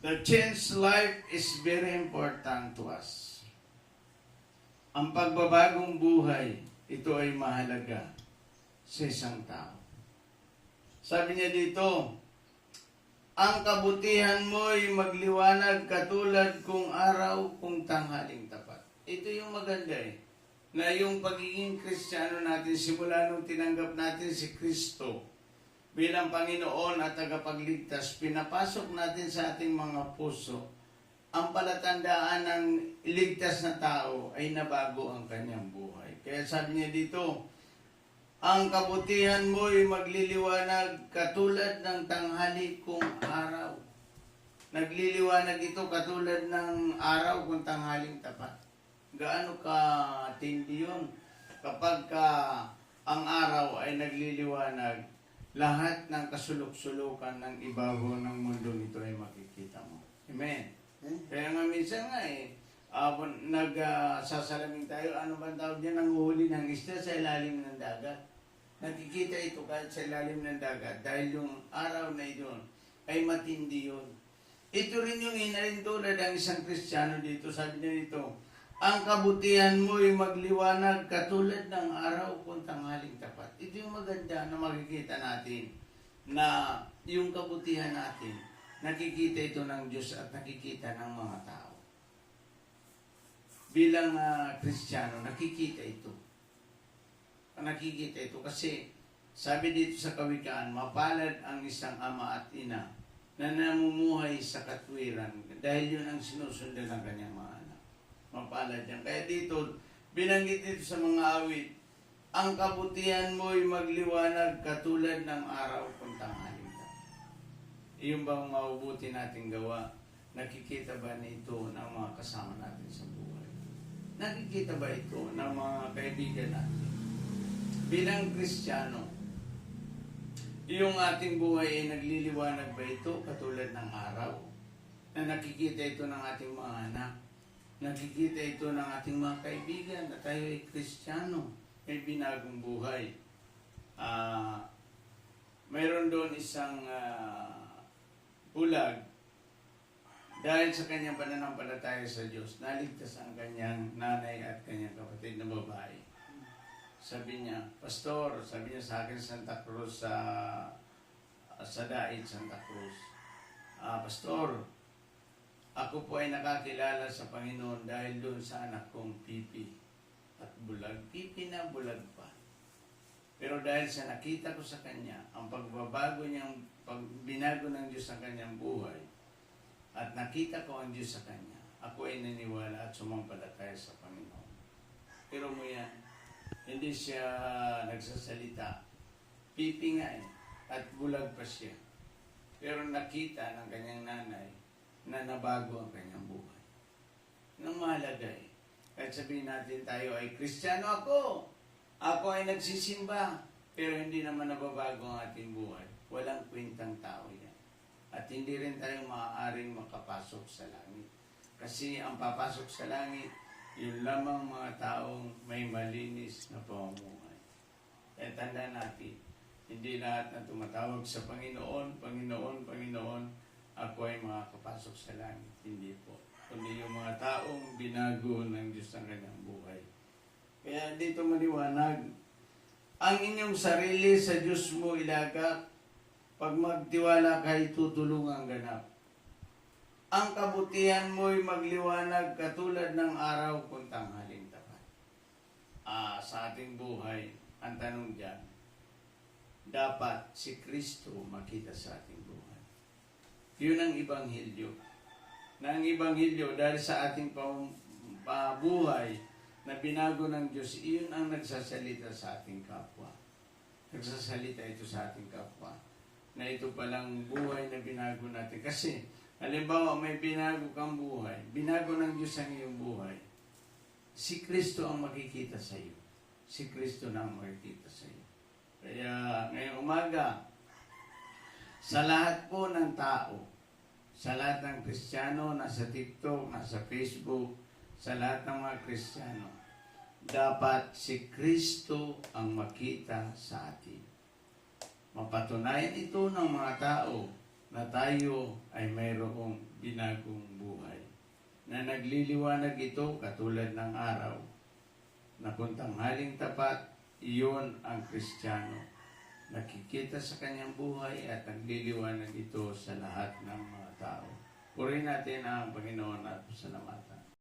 The changed life is very important to us. Ang pagbabagong buhay, ito ay mahalaga sa isang tao. Sabi niya dito, ang kabutihan mo'y magliwanag katulad kung araw, kung tanghaling tapat. Ito yung maganda na yung pagiging Kristiyano natin, simula nung tinanggap natin si Kristo bilang Panginoon at tagapagligtas, pinapasok natin sa ating mga puso ang palatandaan ng ligtas na tao ay nabago ang kanyang buhay. Kaya sabi niya dito, ang kabutihan mo'y magliliwanag katulad ng tanghali kung araw. Nagliliwanag ito katulad ng araw kung tanghaling tapat. Gaano katindi yun? Kapag ang araw ay nagliliwanag, lahat ng kasulok-sulukan ng ibabaw ng mundo nito ay makikita mo. Amen? Kaya nga minsan nga nagsasalamin tayo, ano ba tawag niya, nanguhuli ng isda sa ilalim ng dagat. Nakikita ito kahit sa ilalim ng dagat dahil yung araw na ito ay matindi yun. Ito rin yung inalintulad ng isang Kristiyano dito. Sabi niya dito, ang kabutihan mo'y magliwanag katulad ng araw kung tanghaling tapat. Ito yung maganda na makikita natin na yung kabutihan natin, nakikita ito ng Diyos at nakikita ng mga tao. Bilang Kristiyano, nakikita ito. Nakikita ito kasi sabi dito sa Kawikaan, mapalad ang isang ama at ina na namumuhay sa katwiran dahil yun ang sinusundan ng kanyang mga anak. Mapalad yan. Kaya dito, binanggit dito sa mga awit, ang kabutihan mo'y magliwanag katulad ng araw kung tanghaling tapat. Iyon bang mabubuti nating gawa? Nakikita ba nito ng mga kasama natin sa buhay? Nakikita ba ito ng mga kaibigan natin? Bilang Kristiyano, yung ating buhay ay nagliliwanag ba ito katulad ng araw? Na nakikita ito ng ating mga anak? Nakikita ito ng ating mga kaibigan na tayo ay Kristiyano, may binagong buhay. Mayroon doon isang bulag dahil sa kanyang pananampalataya sa Diyos, naligtas ang kanyang nanay at kanyang kapatid na babae. Sabi niya, Pastor, sabi niya sa akin, Santa Cruz, sa Dait, Santa Cruz, Pastor, ako po ay nakakilala sa Panginoon dahil doon sa anak kong Pipi at bulag. Pipi na bulag pa. Pero dahil sa nakita ko sa kanya, ang pagbabago niyang, binago ng Diyos ang kanyang buhay, at nakita ko ang Diyos sa kanya, ako ay naniwala at sumampalataya sa Panginoon. Pero mo yan, hindi siya nagsasalita. Pipi nga at bulag pa siya. Pero nakita ng kanyang nanay na nabago ang kanyang buhay. Nang mahalaga kahit sabihin natin tayo ay Kristiyano ako ay nagsisimba, pero hindi naman nababago ang ating buhay. Walang kwentang tao yan. At hindi rin tayo maaaring makapasok sa langit. Kasi ang papasok sa langit, yun lamang mga taong may malinis na pamumuhay. Kaya tanda natin, hindi lahat na tumatawag sa Panginoon, Panginoon, Panginoon, ako ay makakapasok sa langit. Hindi po. Kundi yung mga taong binago ng Diyos ang kanyang buhay. Kaya dito maliwanag, ang inyong sarili sa Diyos mo ilagak, pag magtiwala kay tutulungang ganap. Ang kabutihan mo'y magliwanag katulad ng araw kung tanghaling tapat. Sa ating buhay, ang tanong dyan, dapat si Kristo makita sa ating buhay. Yun ang Ibanghilyo. Na ang Ibanghilyo, dahil sa ating buhay na binago ng Diyos, iyon ang nagsasalita sa ating kapwa. Nagsasalita ito sa ating kapwa. Na ito palang buhay na binago natin. Kasi, halimbawa, may binago kang buhay. Binago ng Diyos ang iyong buhay. Si Kristo ang makikita sa iyo. Si Kristo na ang makikita sa iyo. Kaya, ngayong umaga, sa lahat po ng tao, sa lahat ng Kristiyano, nasa TikTok, nasa Facebook, sa lahat ng mga Kristiyano, dapat si Kristo ang makita sa atin. Mapatunayan ito ng mga tao na tayo ay mayroong binagong buhay. Na nagliliwanag ito katulad ng araw, na kung tanghaling tapat, iyon ang Kristiyano. Nakikita sa kanyang buhay at nagliliwanag ito sa lahat ng mga tao. Purihin natin ang Panginoon at pasalamatan.